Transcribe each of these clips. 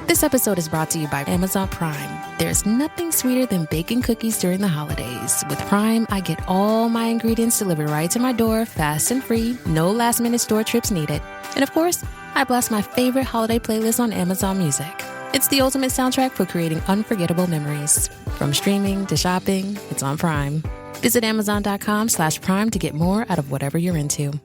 This episode is brought to you by Amazon Prime. There's nothing sweeter than baking cookies during the holidays. With Prime, I get all my ingredients delivered right to my door, fast and free, no last-minute store trips needed. And of course, I blast my favorite holiday playlist on Amazon Music. It's the ultimate soundtrack for creating unforgettable memories. From streaming to shopping, it's on Prime. Visit Amazon.com/Prime to get more out of whatever you're into.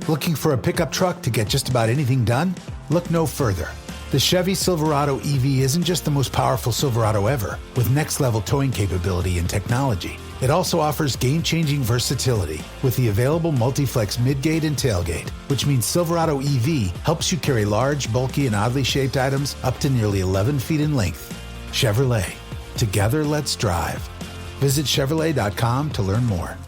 Looking for a pickup truck to get just about anything done? Look no further. The Chevy Silverado EV isn't just the most powerful Silverado ever, with next-level towing capability and technology. It also offers game-changing versatility with the available multi-flex midgate and tailgate, which means Silverado EV helps you carry large, bulky, and oddly shaped items up to nearly 11 feet in length. Chevrolet. Together, let's drive. Visit Chevrolet.com to learn more.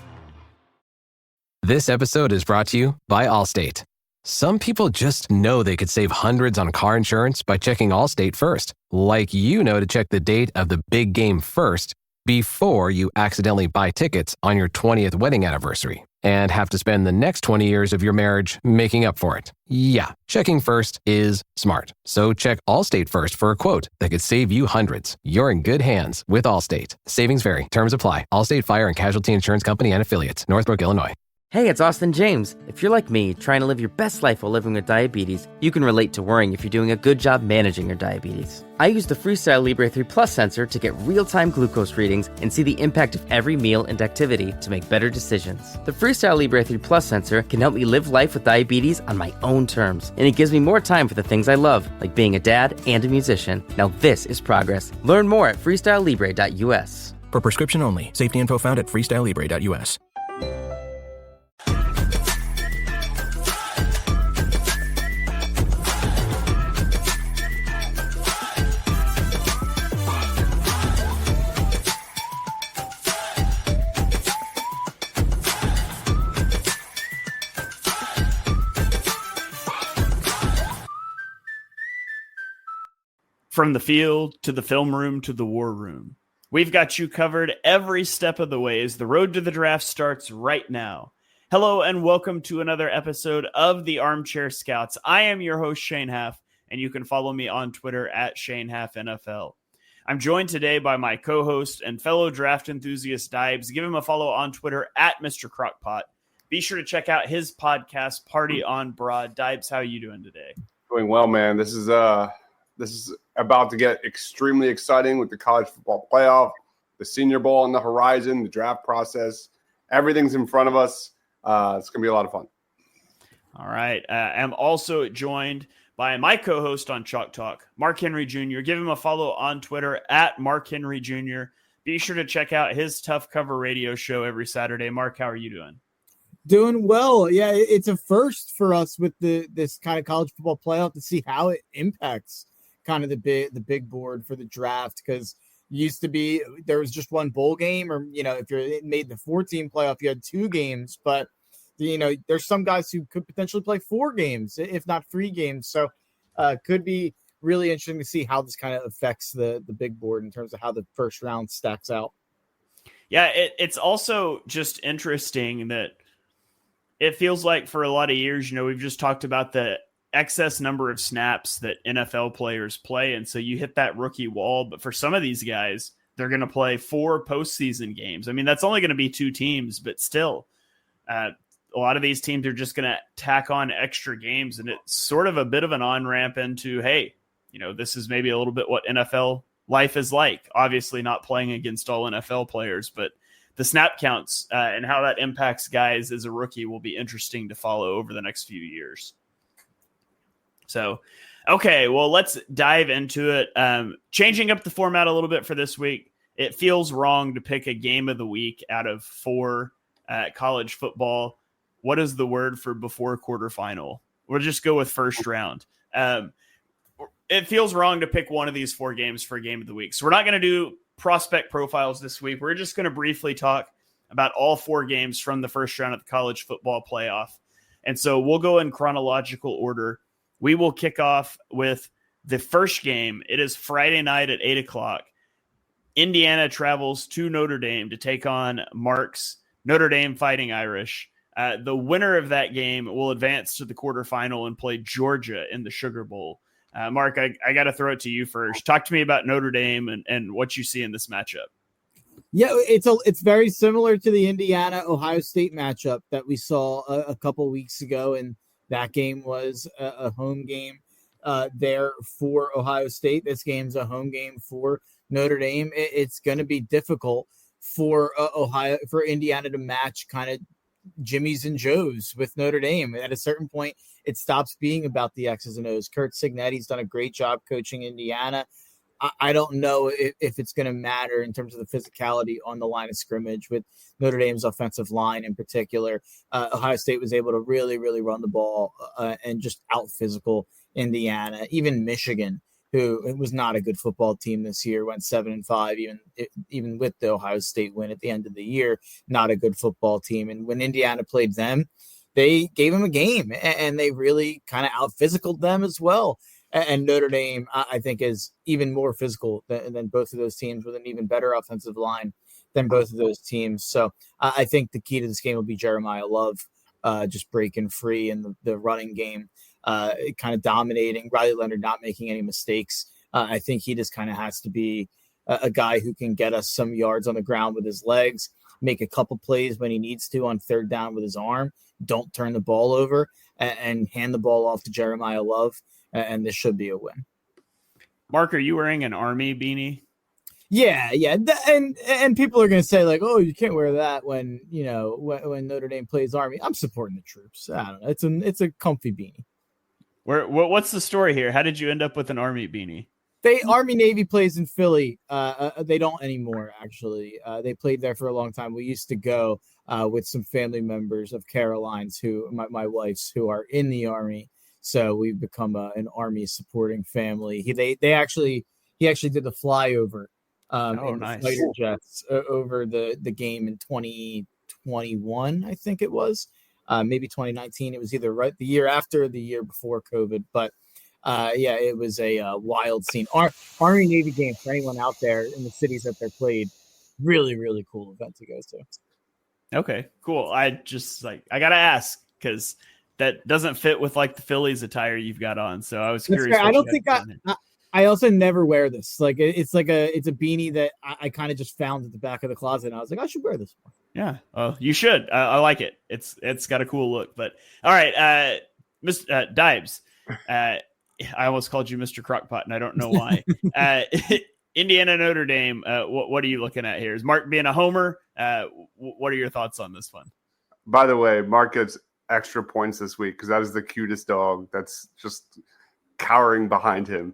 This episode is brought to you by Allstate. Some people just know they could save hundreds on car insurance by checking Allstate first. Like you know to check the date of the big game first before you accidentally buy tickets on your 20th wedding anniversary and have to spend the next 20 years of your marriage making up for it. Yeah, checking first is smart. So check Allstate first for a quote that could save you hundreds. You're in good hands with Allstate. Savings vary. Terms apply. Allstate Fire and Casualty Insurance Company and Affiliates. Northbrook, Illinois. Hey, it's Austin James. If you're like me, trying to live your best life while living with diabetes, you can relate to worrying if you're doing a good job managing your diabetes. I use the Freestyle Libre 3 Plus sensor to get real-time glucose readings and see the impact of every meal and activity to make better decisions. The Freestyle Libre 3 Plus sensor can help me live life with diabetes on my own terms, and it gives me more time for the things I love, like being a dad and a musician. Now this is progress. Learn more at freestylelibre.us. For prescription only. Safety info found at freestylelibre.us. From the field to the film room to the war room, we've got you covered every step of the way as the road to the draft starts right now. Hello and welcome to another episode of the Armchair Scouts. I am your host, Shane Haff, and you can follow me on Twitter at ShaneHaffNFL. I'm joined today by my co-host and fellow draft enthusiast, Dibes. Give him a follow on Twitter at Mr. Crockpot. Be sure to check out his podcast, Party on Broad. Dibes, how are you doing today? Doing well, man. This is about to get extremely exciting with the college football playoff, the Senior Bowl on the horizon, the draft process. Everything's in front of us. It's going to be a lot of fun. All right. I'm also joined by my co-host on Chalk Talk, Mark Henry Jr. Give him a follow on Twitter at Mark Henry Jr. Be sure to check out his Tough Cover radio show every Saturday. Mark, how are you doing? Doing well. Yeah, it's a first for us with this kind of college football playoff to see how it impacts kind of the big board for the draft, because used to be there was just one bowl game, or if you made the 14 playoff you had two games, but there's some guys who could potentially play 4 games if not 3 games, so could be really interesting to see how this kind of affects the big board in terms of how the first round stacks out. Yeah, it's also just interesting that it feels like for a lot of years, we've just talked about the excess number of snaps that NFL players play. And so you hit that rookie wall. But for some of these guys, they're going to play 4 postseason games. I mean, that's only going to be 2 teams, but still, a lot of these teams are just going to tack on extra games. And it's sort of a bit of an on-ramp into, hey, this is maybe a little bit what NFL life is like. Obviously not playing against all NFL players, but the snap counts and how that impacts guys as a rookie will be interesting to follow over the next few years. So, okay, well, let's dive into it. Changing up the format a little bit for this week. It feels wrong to pick a game of the week out of 4 college football. What is the word for before quarterfinal? We'll just go with first round. It feels wrong to pick one of these 4 games for a game of the week. So we're not going to do prospect profiles this week. We're just going to briefly talk about all 4 games from the first round of the college football playoff. And so we'll go in chronological order. We will kick off with the first game. It is Friday night at 8:00. Indiana travels to Notre Dame to take on Mark's Notre Dame Fighting Irish. The winner of that game will advance to the quarterfinal and play Georgia in the Sugar Bowl. Mark, I got to throw it to you first. Talk to me about Notre Dame and what you see in this matchup. Yeah, it's very similar to the Indiana-Ohio State matchup that we saw a couple weeks ago, and that game was a home game there for Ohio State. This game's a home game for Notre Dame. It's going to be difficult for Indiana to match kind of Jimmy's and Joe's with Notre Dame. At a certain point, it stops being about the X's and O's. Kurt Cignetti's done a great job coaching Indiana. I don't know if it's going to matter in terms of the physicality on the line of scrimmage with Notre Dame's offensive line in particular. Ohio State was able to really, really run the ball and just out physical Indiana. Even Michigan, who was not a good football team this year, went 7-5, even with the Ohio State win at the end of the year, not a good football team. And when Indiana played them, they gave them a game, and they really kind of out physicaled them as well. And Notre Dame, I think, is even more physical than both of those teams, with an even better offensive line than both of those teams. So I think the key to this game will be Jeremiah Love just breaking free in the running game, kind of dominating. Riley Leonard not making any mistakes. I think he just kind of has to be a guy who can get us some yards on the ground with his legs, make a couple plays when he needs to on third down with his arm, don't turn the ball over, and hand the ball off to Jeremiah Love. And this should be a win. Mark, are you wearing an Army beanie? Yeah. And people are going to say, like, oh, you can't wear that when Notre Dame plays Army. I'm supporting the troops. I don't know. It's a comfy beanie. What's the story here? How did you end up with an Army beanie? Army Navy plays in Philly. They don't anymore, actually. They played there for a long time. We used to go with some family members of Caroline's, my wife's, who are in the Army. So we've become an Army supporting family. He actually did the flyover in nice. the fighter jets over the game in 2021, I think it was, maybe 2019. It was either right the year after or the year before COVID. But it was a wild scene. Army Navy game for anyone out there in the cities that they're played. Really, really cool event to go to. Okay, cool. I gotta ask because that doesn't fit with like the Phillies attire you've got on. So I was curious. I don't think I also never wear this. Like it's a beanie that I kind of just found at the back of the closet, and I was like, I should wear this one. Yeah, you should. I like it. It's got a cool look. But all right, Mr. Dibes. I almost called you Mr. Crockpot, and I don't know why. Indiana Notre Dame. What are you looking at here? Is Mark being a homer? What are your thoughts on this one? By the way, Mark gets extra points this week because that is the cutest dog that's just cowering behind him.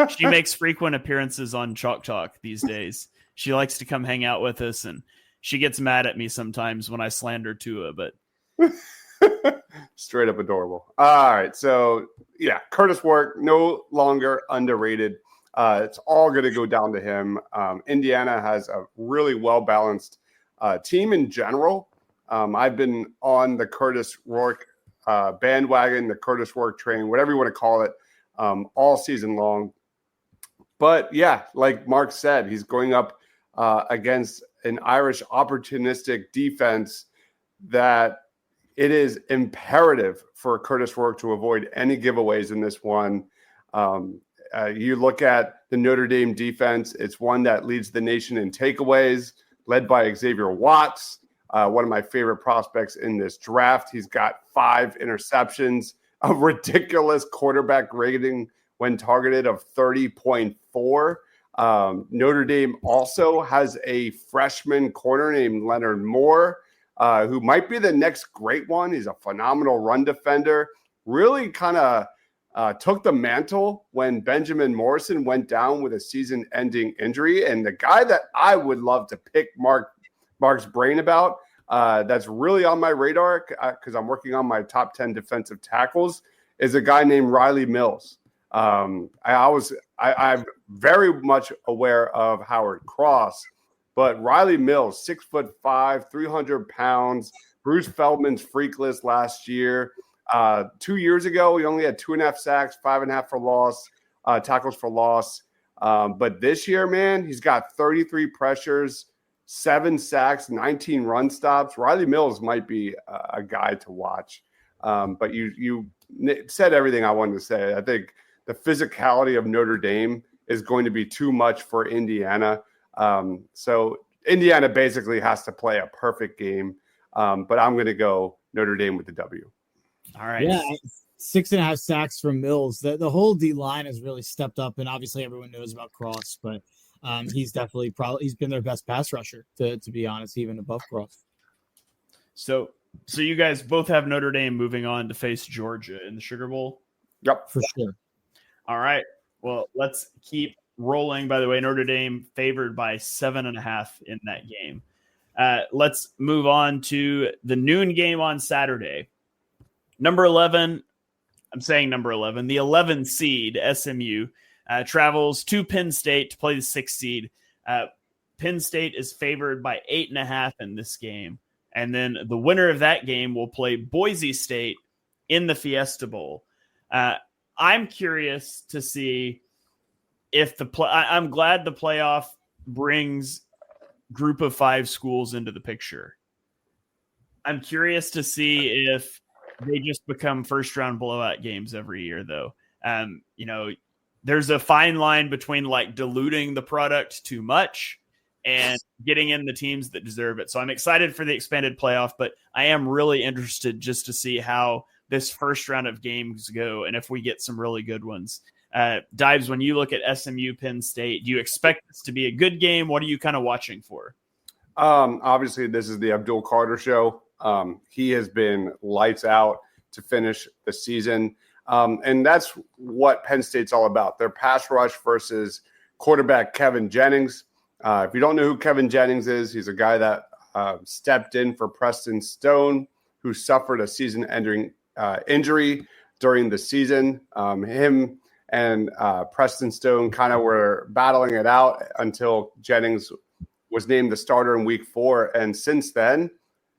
She makes frequent appearances on Chalk Talk these days. She likes to come hang out with us, and she gets mad at me sometimes when I slander Tua, but straight up adorable. All right. So yeah, Curtis Work no longer underrated. It's all going to go down to him. Indiana has a really well-balanced team in general. I've been on the Curtis Rourke bandwagon, the Curtis Rourke train, whatever you want to call it, all season long. But yeah, like Mark said, he's going up against an Irish opportunistic defense that it is imperative for Curtis Rourke to avoid any giveaways in this one. You look at the Notre Dame defense, it's one that leads the nation in takeaways, led by Xavier Watts. One of my favorite prospects in this draft. He's got 5 interceptions, a ridiculous quarterback rating when targeted of 30.4. Notre Dame also has a freshman corner named Leonard Moore, who might be the next great one. He's a phenomenal run defender. Really kind of took the mantle when Benjamin Morrison went down with a season-ending injury. And the guy that I would love to pick Mark's brain about, that's really on my radar because I'm working on my top 10 defensive tackles, is a guy named Riley Mills. I'm very much aware of Howard Cross, but Riley Mills, 6'5", 300 pounds, Bruce Feldman's freak list last year. 2 years ago, he only had 2.5 sacks, 5.5 for loss, tackles for loss. But this year, man, he's got 33 pressures, 7 sacks, 19 run stops. Riley Mills might be a guy to watch. But you said everything I wanted to say. I think the physicality of Notre Dame is going to be too much for Indiana. So Indiana basically has to play a perfect game. But I'm going to go Notre Dame with the W. All right. Yeah, 6.5 sacks from Mills. The whole D line has really stepped up, and obviously everyone knows about Cross, but he's definitely he's been their best pass rusher, to be honest, even above Cross. So you guys both have Notre Dame moving on to face Georgia in the Sugar Bowl? Yep. For sure. All right. Well, let's keep rolling. By the way, Notre Dame favored by 7.5 in that game. Let's move on to the noon game on Saturday. Number 11, the 11 seed SMU travels to Penn State to play the 6th seed. Penn State is favored by 8.5 in this game. And then the winner of that game will play Boise State in the Fiesta Bowl. I'm curious to see if I'm glad the playoff brings group of 5 schools into the picture. I'm curious to see if they just become first round blowout games every year, though. There's a fine line between like diluting the product too much and getting in the teams that deserve it. So I'm excited for the expanded playoff, but I am really interested just to see how this first round of games go and if we get some really good ones. Dives, when you look at SMU Penn State, do you expect this to be a good game? What are you kind of watching for? Obviously, this is the Abdul Carter show. He has been lights out to finish the season. And that's what Penn State's all about. Their pass rush versus quarterback Kevin Jennings. If you don't know who Kevin Jennings is, he's a guy that stepped in for Preston Stone, who suffered a season-ending injury during the season. Him and Preston Stone kind of were battling it out until Jennings was named the starter in week 4. And since then,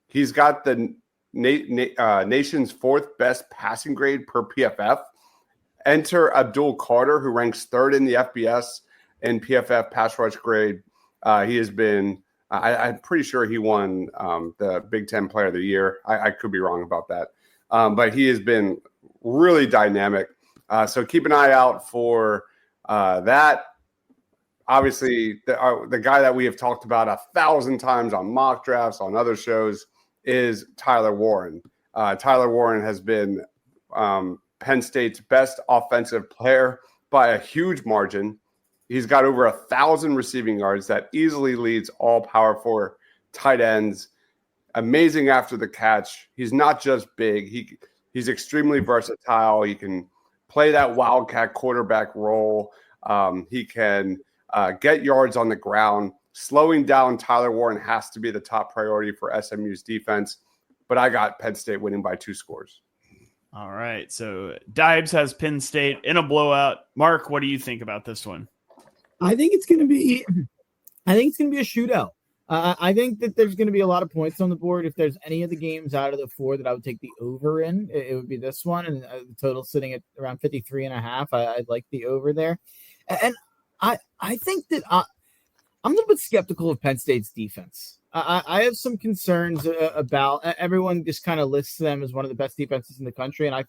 he's got the nation's 4th best passing grade per PFF. Enter Abdul Carter, who ranks 3rd in the FBS in PFF pass rush grade. He has been, I'm pretty sure he won the Big Ten Player of the Year. I could be wrong about that. But he has been really dynamic. So keep an eye out for that. Obviously, the guy that we have talked about 1,000 times on mock drafts, on other shows, is Tyler Warren. Tyler Warren has been Penn State's best offensive player by a huge margin. He's got over 1,000 receiving yards. That easily leads all Power 4 tight ends. Amazing after the catch. He's not just big. He's extremely versatile. He can play that wildcat quarterback role. He can get yards on the ground. Slowing down Tyler Warren has to be the top priority for SMU's defense. But I got Penn State winning by 2 scores. All right. So Dibes has Penn State in a blowout. Mark, what do you think about this one? I think it's going to be a shootout. I think that there's going to be a lot of points on the board. If there's any of the games out of the 4 that I would take the over in, it would be this one. And the total sitting at around 53.5. I'd like the over there. And I think that I'm a little bit skeptical of Penn State's defense. I have some concerns about everyone just kind of lists them as one of the best defenses in the country. And I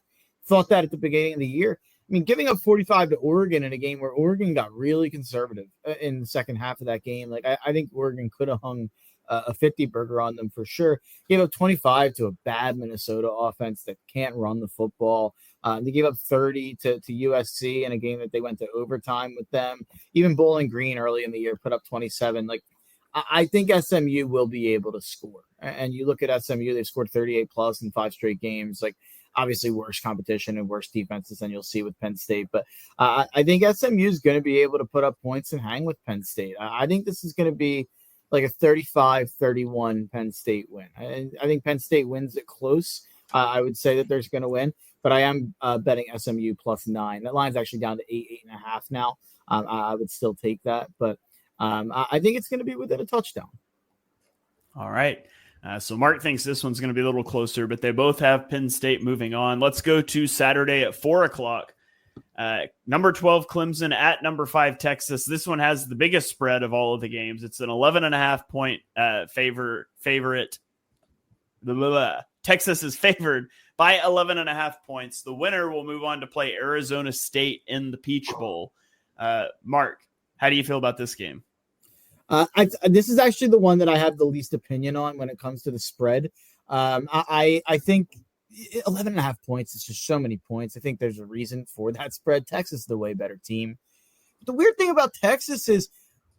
thought that at the beginning of the year. I mean, giving up 45 to Oregon in a game where Oregon got really conservative in the second half of that game. Like, I think Oregon could have hung a 50 burger on them for sure. Gave up 25 to a bad Minnesota offense that can't run the football. They gave up 30 to USC in a game that they went to overtime with them. Even Bowling Green early in the year put up 27. Like, I think SMU will be able to score. And you look at SMU, they scored 38 plus in 5 straight games. Like, obviously worse competition and worse defenses than you'll see with Penn State. But I think SMU is going to be able to put up points and hang with Penn State. I think this is going to be like a 35-31 Penn State win. I think Penn State wins it close. I would say that there's going to win, but I am betting SMU +9. That line's actually down to 8.5 now. I would still take that, but I think it's going to be within a touchdown. All right. So Mark thinks this one's going to be a little closer, but they both have Penn State moving on. Let's go to Saturday at 4:00. Number 12 Clemson at number 5 Texas. This one has the biggest spread of all of the games. It's an 11.5 point favorite. Texas is favored by 11.5 points. The winner will move on to play Arizona State in the Peach Bowl. Mark, how do you feel about this game? This is actually the one that I have the least opinion on when it comes to the spread. I think 11.5 points is just so many points. I think there's a reason for that spread. Texas is the way better team. The weird thing about Texas is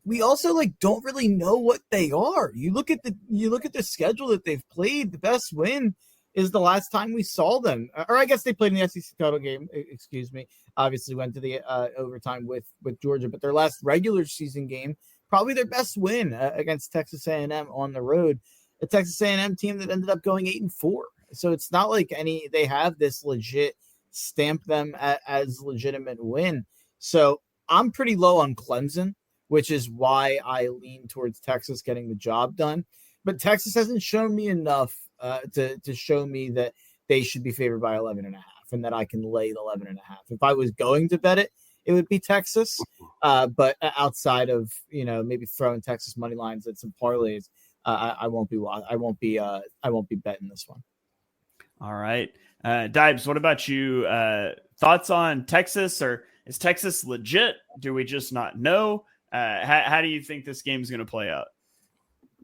we also don't really know what they are. You look at the schedule that they've played. The best win is the last time we saw them, or I guess they played in the SEC title game. Excuse me. Obviously went to the overtime with Georgia, but their last regular season game, probably their best win against Texas A&M on the road. A Texas A&M team that ended up going 8-4. So it's not like they have this legit stamp them as legitimate win. So I'm pretty low on Clemson, which is why I lean towards Texas getting the job done. But Texas hasn't shown me enough to show me that they should be favored by 11.5 and that I can lay the 11.5. If I was going to bet it, it would be Texas. But outside of, maybe throwing Texas money lines at some parlays, I won't be betting this one. All right. Dibes, what about you? Thoughts on Texas, or is Texas legit? Do we just not know? How do you think this game is going to play out?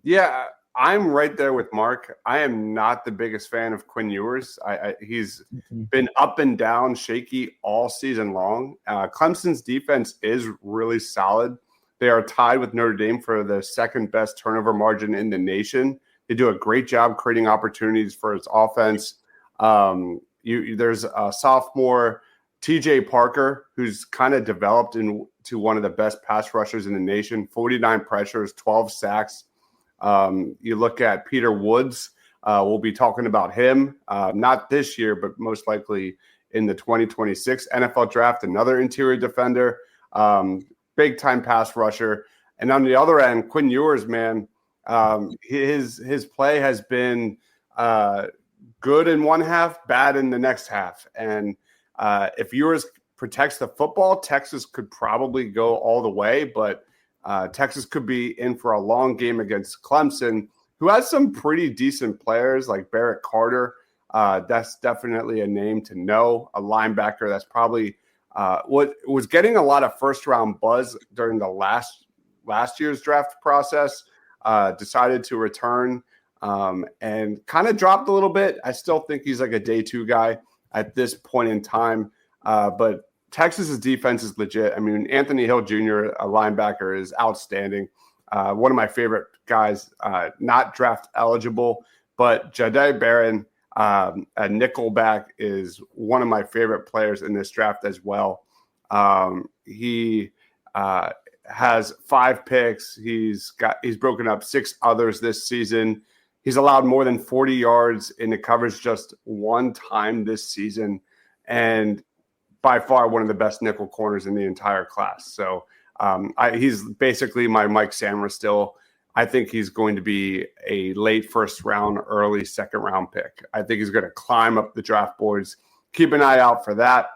Yeah, I'm right there with Mark. I am not the biggest fan of Quinn Ewers. He's been up and down, shaky all season long. Clemson's defense is really solid. They are tied with Notre Dame for the second best turnover margin in the nation. They do a great job creating opportunities for its offense. There's a sophomore, TJ Parker, who's kind of developed into one of the best pass rushers in the nation. 49 pressures, 12 sacks. You look at Peter Woods. We'll be talking about him, not this year, but most likely in the 2026 NFL draft. Another interior defender, big-time pass rusher. And on the other end, Quinn Ewers, man, his play has been good in one half, bad in the next half. And if Ewers protects the football, Texas could probably go all the way, but Texas could be in for a long game against Clemson, who has some pretty decent players like Barrett Carter. That's definitely a name to know, a linebacker that's probably what was getting a lot of first-round buzz during the last year's draft process, decided to return and kind of dropped a little bit. I still think he's like a day 2 guy at this point in time, but Texas's defense is legit. I mean, Anthony Hill Jr., a linebacker, is outstanding. One of my favorite guys, not draft eligible, but Jahdae Barron, a nickelback, is one of my favorite players in this draft as well. He has 5 picks. He's broken up 6 others this season. He's allowed more than 40 yards in the coverage just one time this season, and by far one of the best nickel corners in the entire class. So he's basically my Mike Samra still. I think he's going to be a late first round, early second round pick. I think he's going to climb up the draft boards. Keep an eye out for that.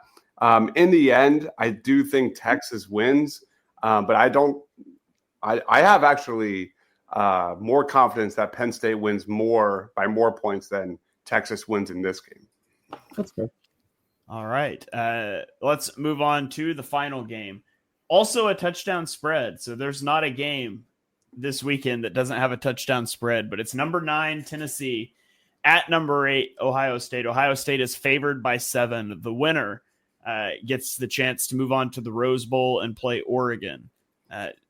In the end, I do think Texas wins, but I have actually more confidence that Penn State wins by more points than Texas wins in this game. That's good. All right. Let's move on to the final game. Also a touchdown spread. So there's not a game this weekend that doesn't have a touchdown spread, but it's number 9, Tennessee, at number 8, Ohio State. Ohio State is favored by 7. The winner gets the chance to move on to the Rose Bowl and play Oregon.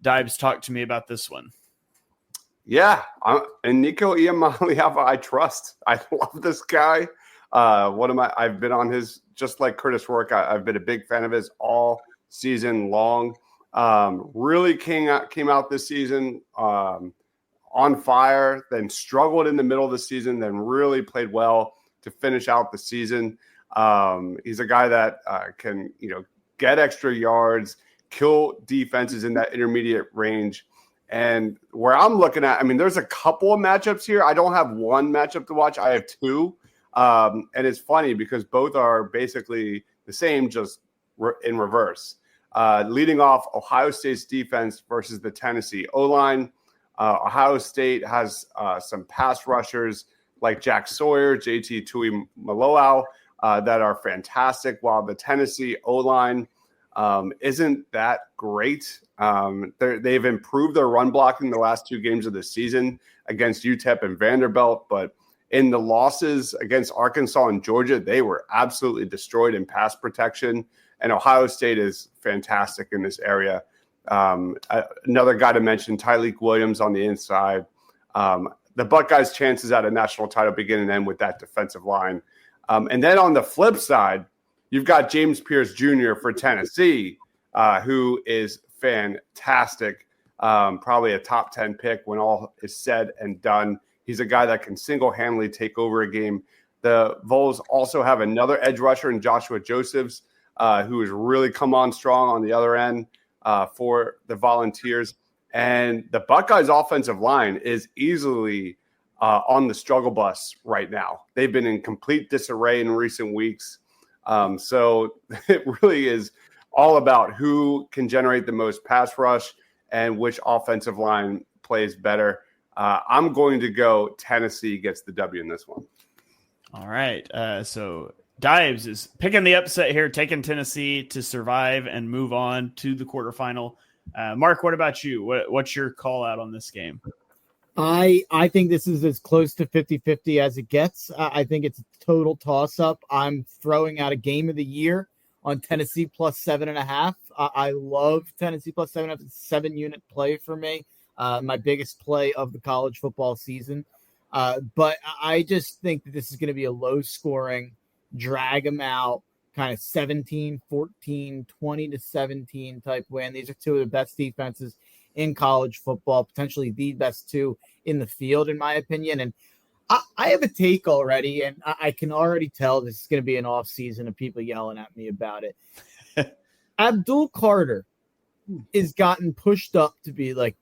Dibes, talk to me about this one. Yeah, and Nico Iamaleava, I trust. I love this guy. I've been on his, just like Curtis Rourke, I've been a big fan of his all season long. Really came out this season on fire, then struggled in the middle of the season, then really played well to finish out the season. He's a guy that can, get extra yards, kill defenses in that intermediate range. And where I'm looking at, there's a couple of matchups here. I don't have one matchup to watch. I have 2. And it's funny because both are basically the same, just in reverse. Leading off Ohio State's defense versus the Tennessee O-line. Ohio State has some pass rushers like Jack Sawyer, JT Tuimoloau, that are fantastic, while the Tennessee O-line isn't that great. They've improved their run blocking the last 2 games of the season against UTEP and Vanderbilt, but in the losses against Arkansas and Georgia, they were absolutely destroyed in pass protection, and Ohio State is fantastic in this area. Another guy to mention, Tyleik Williams on the inside. The Buckeyes' chances at a national title begin and end with that defensive line. And then on the flip side, you've got James Pierce Jr. for Tennessee, who is fantastic, probably a top 10 pick when all is said and done. He's a guy that can single-handedly take over a game. The Vols also have another edge rusher in Joshua Josephs, who has really come on strong on the other end for the Volunteers. And the Buckeyes' offensive line is easily on the struggle bus right now. They've been in complete disarray in recent weeks. So it really is all about who can generate the most pass rush and which offensive line plays better. I'm going to go Tennessee gets the W in this one. All right. So Dives is picking the upset here, taking Tennessee to survive and move on to the quarterfinal. Mark, what about you? What's your call out on this game? I think this is as close to 50-50 as it gets. I think it's a total toss-up. I'm throwing out a game of the year on Tennessee plus 7.5. I love Tennessee plus 7.5. It's a 7-unit play for me. My biggest play of the college football season. But I just think that this is going to be a low-scoring, drag them out, kind of 17-14, 20-17 type win. These are 2 of the best defenses in college football, potentially the best 2 in the field, in my opinion. And I have a take already, and I can already tell this is going to be an off season of people yelling at me about it. Abdul Carter is gotten pushed up to be like,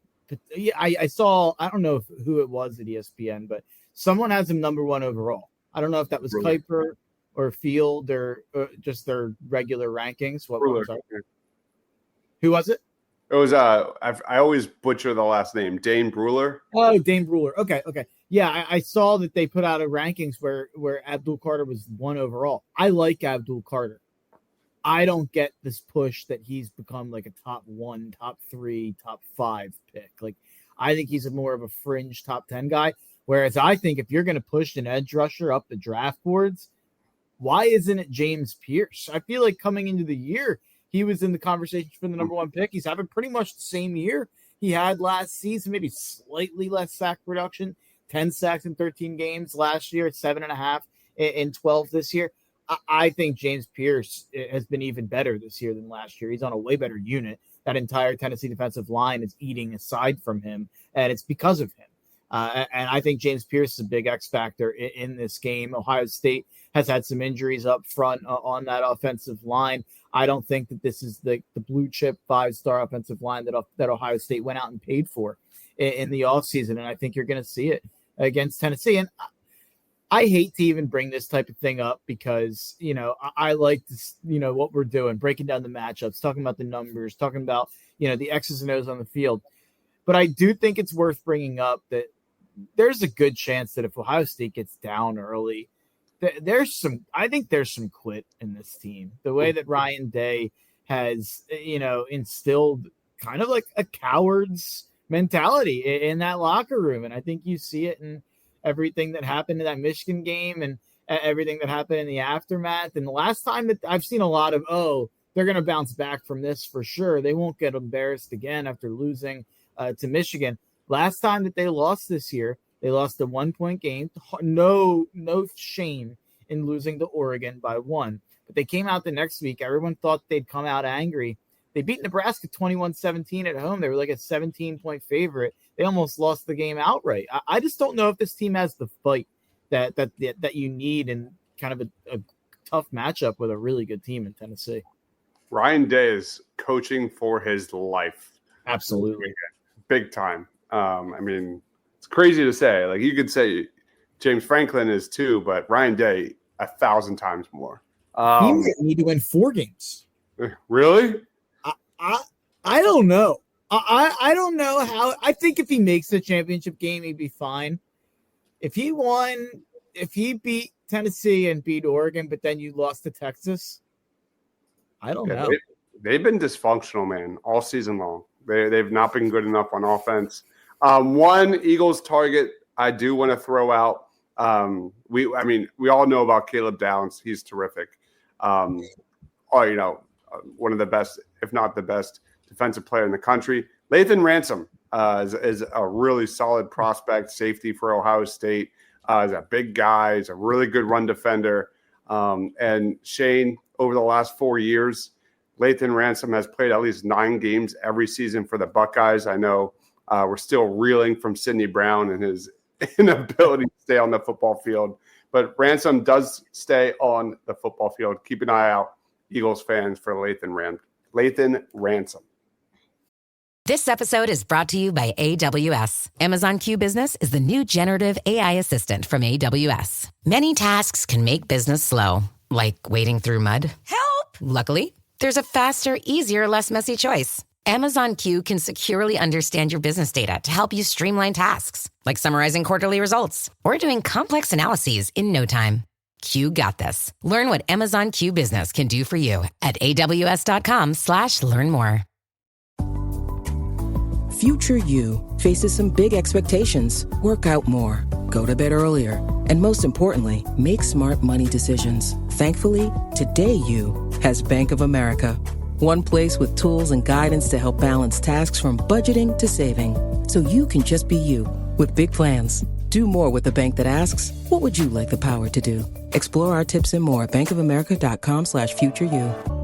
I saw, I don't know who it was at ESPN, but someone has him number 1 overall. I don't know if that was Kuiper or Field or just their regular rankings. Who was it? It was I always butcher the last name, Dane Bruler. Oh, Dane Bruler. Okay. Yeah, I saw that they put out a rankings where Abdul Carter was 1 overall. I like Abdul Carter. I don't get this push that he's become like a top 1, top 3, top 5 pick. Like, I think he's more of a fringe top 10 guy. Whereas I think if you're going to push an edge rusher up the draft boards, why isn't it James Pierce? I feel like coming into the year, he was in the conversation for the number 1 pick. He's having pretty much the same year he had last season, maybe slightly less sack production, 10 sacks in 13 games last year, 7.5 in 12 this year. I think James Pierce has been even better this year than last year. He's on a way better unit. That entire Tennessee defensive line is eating aside from him, and it's because of him. And I think James Pierce is a big X factor in this game. Ohio State has had some injuries up front on that offensive line. I don't think that this is the blue chip 5-star offensive line that Ohio State went out and paid for in the offseason. And I think you're going to see it against Tennessee. And I hate to even bring this type of thing up because, I like this, what we're doing, breaking down the matchups, talking about the numbers, talking about, the X's and O's on the field. But I do think it's worth bringing up that there's a good chance that if Ohio State gets down early, there's some quit in this team. The way that Ryan Day has, instilled kind of like a coward's mentality in that locker room. And I think you see it in everything that happened in that Michigan game and everything that happened in the aftermath. And the last time that I've seen a lot of, they're going to bounce back from this for sure. They won't get embarrassed again after losing to Michigan. Last time that they lost this year, they lost a 1-point game. No shame in losing to Oregon by 1. But they came out the next week. Everyone thought they'd come out angry. They beat Nebraska 21-17 at home. They were like a 17-point favorite. They almost lost the game outright. I just don't know if this team has the fight that you need in kind of a tough matchup with a really good team in Tennessee. Ryan Day is coaching for his life. Absolutely. Big time. It's crazy to say. Like, you could say James Franklin is too, but Ryan Day 1,000 times more. He might need to win 4 games. Really? I don't know. I don't know how. I think if he makes the championship game, he'd be fine. If he beat Tennessee and beat Oregon, but then you lost to Texas, I don't know. They've been dysfunctional, man, all season long. They've not been good enough on offense. One Eagles target I do want to throw out. We all know about Caleb Downs. He's terrific. One of the best, if not the best, defensive player in the country. Lathan Ransom is a really solid prospect safety for Ohio State. He's a big guy. He's a really good run defender. And Shane, over the last 4 years, Lathan Ransom has played at least 9 games every season for the Buckeyes. I know we're still reeling from Sidney Brown and his inability to stay on the football field. But Ransom does stay on the football field. Keep an eye out, Eagles fans, for Lathan Ransom. This episode is brought to you by AWS. Amazon Q Business is the new generative AI assistant from AWS. Many tasks can make business slow, like wading through mud. Help! Luckily, there's a faster, easier, less messy choice. Amazon Q can securely understand your business data to help you streamline tasks, like summarizing quarterly results or doing complex analyses in no time. Q got this. Learn what Amazon Q Business can do for you at aws.com/learn more. Future you faces some big expectations. Work out more, go to bed earlier, and most importantly, make smart money decisions. Thankfully, today you has Bank of America. One place with tools and guidance to help balance tasks from budgeting to saving. So you can just be you with big plans. Do more with a bank that asks, what would you like the power to do? Explore our tips and more at bankofamerica.com/futureyou.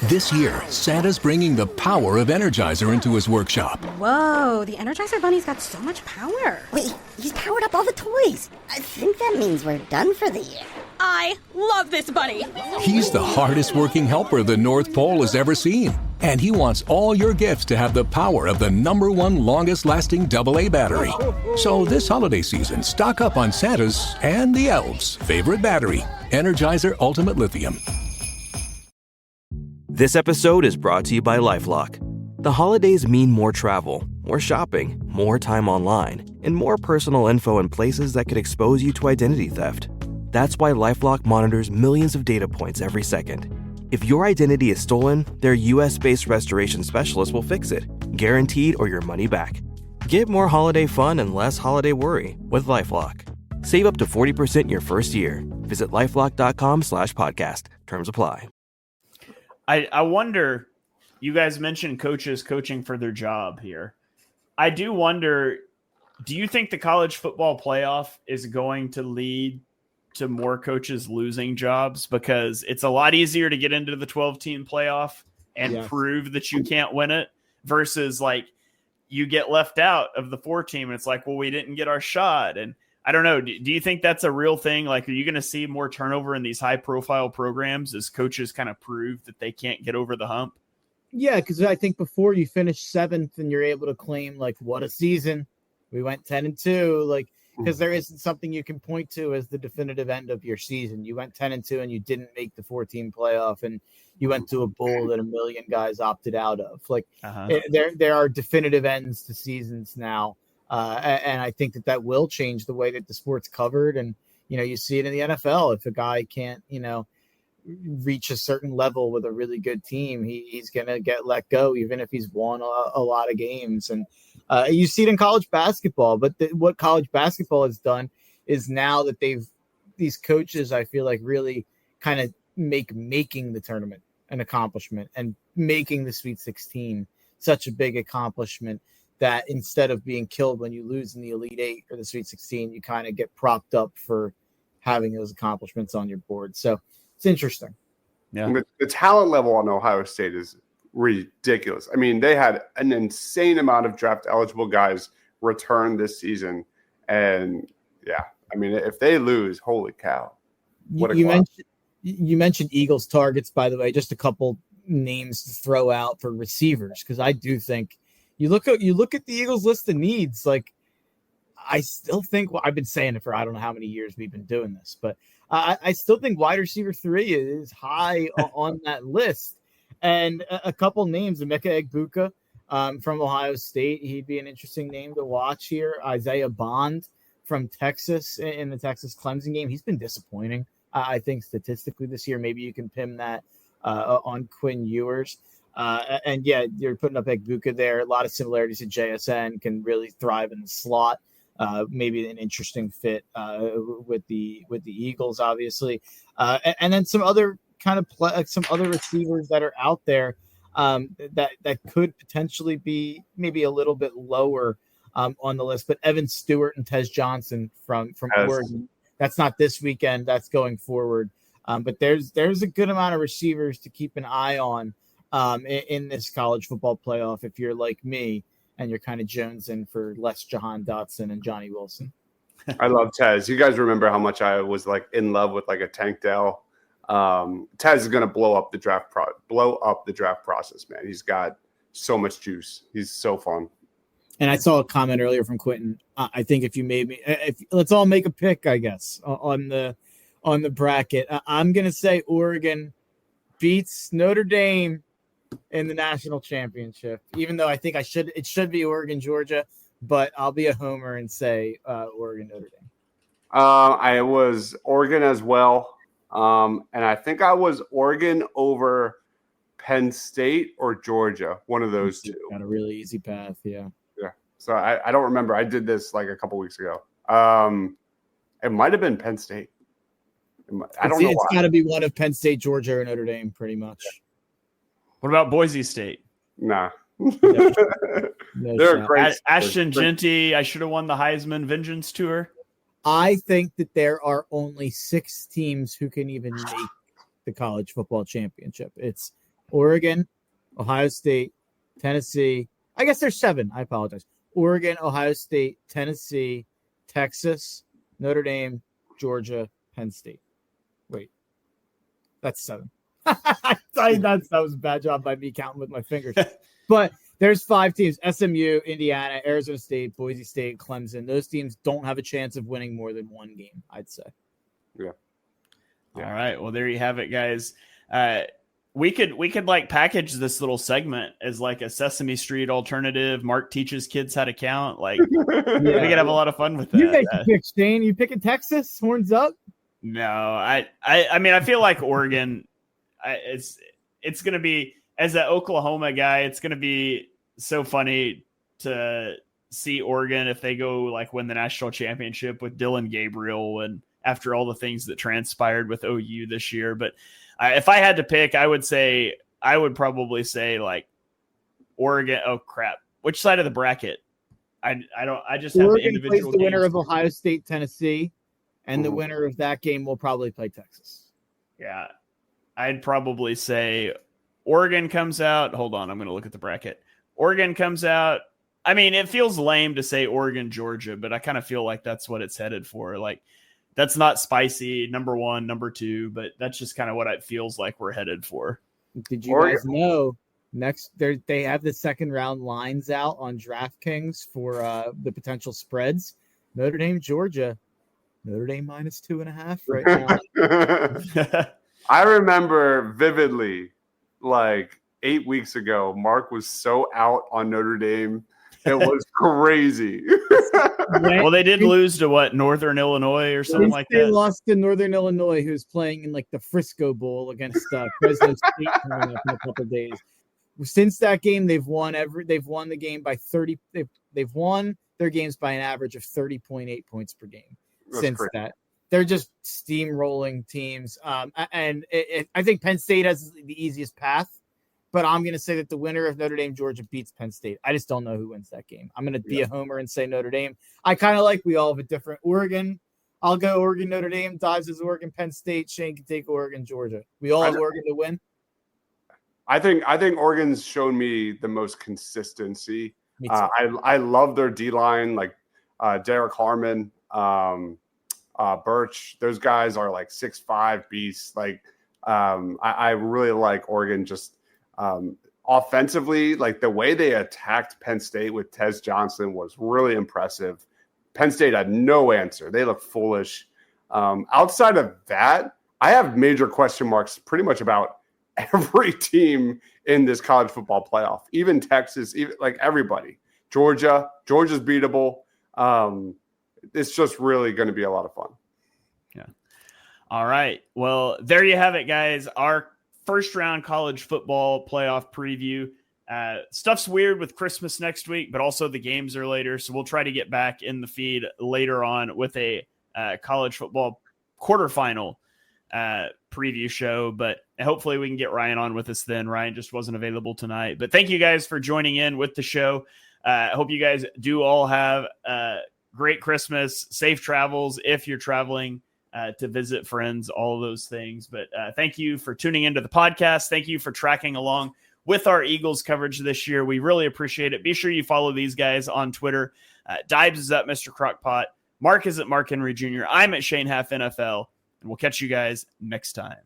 This year, Santa's bringing the power of Energizer into his workshop. Whoa, the Energizer Bunny's got so much power. Wait, he's powered up all the toys. I think that means we're done for the year. I love this bunny. He's the hardest working helper the North Pole has ever seen. And he wants all your gifts to have the power of the #1 longest lasting AA battery. So this holiday season, stock up on Santa's and the elves' favorite battery, Energizer Ultimate Lithium. This episode is brought to you by LifeLock. The holidays mean more travel, more shopping, more time online, and more personal info in places that could expose you to identity theft. That's why LifeLock monitors millions of data points every second. If your identity is stolen, their US-based restoration specialist will fix it, guaranteed or your money back. Get more holiday fun and less holiday worry with LifeLock. Save up to 40% your first year. Visit LifeLock.com/podcast. Terms apply. I wonder, you guys mentioned coaches coaching for their job here. I do wonder, do you think the college football playoff is going to lead to more coaches losing jobs? Because it's a lot easier to get into the 12-team playoff and prove that you can't win it versus like you get left out of the 4-team and it's like, well, we didn't get our shot. And I don't know. Do you think that's a real thing? Like, are you going to see more turnover in these high-profile programs as coaches kind of prove that they can't get over the hump? Yeah, because I think before you finish 7th and you're able to claim, like, what a season. We went 10-2. Like, because there isn't something you can point to as the definitive end of your season. You went 10-2 and you didn't make the 4-team playoff, and you went to a bowl that a million guys opted out of. Like, there are definitive ends to seasons now. And I think that will change the way that the sport's covered. And, you see it in the NFL. If a guy can't, reach a certain level with a really good team, he's going to get let go, even if he's won a lot of games. And you see it in college basketball. But what college basketball has done is now that these coaches, I feel like, really kind of making the tournament an accomplishment and making the Sweet 16 such a big accomplishment, that instead of being killed when you lose in the Elite 8 or the Sweet 16, you kind of get propped up for having those accomplishments on your board. So it's interesting. Yeah. The talent level on Ohio State is ridiculous. I mean, they had an insane amount of draft eligible guys return this season. And if they lose, holy cow. You mentioned Eagles targets, by the way, just a couple names to throw out for receivers. Cause I do think, you look at the Eagles list of needs. Like, I still think I've been saying it for I don't know how many years we've been doing this, but I still think wide receiver 3 is high on that list. And a couple names, Emeka Egbuka from Ohio State. He'd be an interesting name to watch here. Isaiah Bond from Texas in the Texas Clemson game. He's been disappointing, I think, statistically this year. Maybe you can pin that on Quinn Ewers. And yeah, you're putting up Egbuka there. A lot of similarities to JSN, can really thrive in the slot. Maybe an interesting fit with the Eagles, obviously. And then some other kind of some other receivers that are out there that could potentially be maybe a little bit lower on the list. But Evan Stewart and Tez Johnson from Oregon. That's not this weekend. That's going forward. But there's a good amount of receivers to keep an eye on in this college football playoff if you're like me and you're kind of jonesing for less Jahan Dotson and Johnny Wilson. I love Tez. You guys remember how much I was like in love with like a Tank Dell. Tez is going to blow up the draft process, man. He's got so much juice. He's so fun. And I saw a comment earlier from Quentin. I think if you made me, let's all make a pick, I guess, on the bracket. I'm going to say Oregon beats Notre Dame in the national championship, even though I think it should be Oregon, Georgia, but I'll be a homer and say Oregon, Notre Dame. I was Oregon as well. And I think I was Oregon over Penn State or Georgia, one of those two. Got a really easy path, yeah. Yeah. So I don't remember. I did this like a couple weeks ago. It might have been Penn State. I don't know. It's got to be one of Penn State, Georgia, or Notre Dame, pretty much. Yeah. What about Boise State? Nah. They're great. Ashton Genty, I should have won the Heisman Vengeance Tour. I think that there are only 6 teams who can even make the college football championship. It's Oregon, Ohio State, Tennessee. I guess there's 7. I apologize. Oregon, Ohio State, Tennessee, Texas, Notre Dame, Georgia, Penn State. Wait, that's 7. That was a bad job by me counting with my fingers. But there's 5 teams: SMU, Indiana, Arizona State, Boise State, Clemson. Those teams don't have a chance of winning more than 1 game, I'd say. Yeah. All right. Well, there you have it, guys. We could like package this little segment as like a Sesame Street alternative. Mark teaches kids how to count. Like we could have a lot of fun with that. You make a pick, Shane. You picking Texas? Horns up? No, I mean, I feel like Oregon. It's going to be, as an Oklahoma guy, it's going to be so funny to see Oregon if they go like win the national championship with Dylan Gabriel and after all the things that transpired with OU this year. But if I had to pick, I would probably say like Oregon. Oh crap. Which side of the bracket? I just have Oregon the individual plays the winner games. of Ohio State, Tennessee, and the winner of that game will probably play Texas. Yeah. I'd probably say Oregon comes out. Hold on. I'm going to look at the bracket. Oregon comes out. I mean, it feels lame to say Oregon, Georgia, but I kind of feel like that's what it's headed for. Like, that's not spicy, number 1, number 2, but that's just kind of what it feels like we're headed for. Did you guys know next they have the second round lines out on DraftKings for the potential spreads? Notre Dame, Georgia. Notre Dame -2.5 right now. I remember vividly, like 8 weeks ago, Mark was so out on Notre Dame. It was crazy. Well, they did lose to what, Northern Illinois or something like that? They lost to Northern Illinois, who's playing in like the Frisco Bowl against Fresno State coming up in a couple of days. Since that game, they've won the game by 30. They've won their games by an average of 30.8 points per game. Since that. They're just steamrolling teams. And I think Penn State has the easiest path, but I'm going to say that the winner of Notre Dame, Georgia beats Penn State. I just don't know who wins that game. I'm going to be a homer and say Notre Dame. I kind of like we all have a different Oregon. I'll go Oregon, Notre Dame. Dives is Oregon, Penn State. Shane can take Oregon, Georgia. We all have Oregon to win. I think Oregon's shown me the most consistency. I love their D-line, like Derek Harmon, Birch. Those guys are like 6'5" beasts. Like I really like Oregon just offensively. Like the way they attacked Penn State with Tez Johnson was really impressive. Penn State had no answer. They look foolish. Outside of that, I have major question marks pretty much about every team in this college football playoff, even Texas, even like everybody. Georgia's beatable. It's just really going to be a lot of fun. Yeah. All right. Well, there you have it, guys. Our first round college football playoff preview. Stuff's weird with Christmas next week, but also the games are later. So we'll try to get back in the feed later on with a college football quarterfinal preview show, but hopefully we can get Ryan on with us then. Ryan just wasn't available tonight, but thank you guys for joining in with the show. I hope you guys do all have a great Christmas, safe travels if you're traveling to visit friends, all of those things. But thank you for tuning into the podcast. Thank you for tracking along with our Eagles coverage this year. We really appreciate it. Be sure you follow these guys on Twitter. Dibes is at Mr. Crockpot. Mark is at Mark Henry Jr. I'm at Shane Half NFL, and we'll catch you guys next time.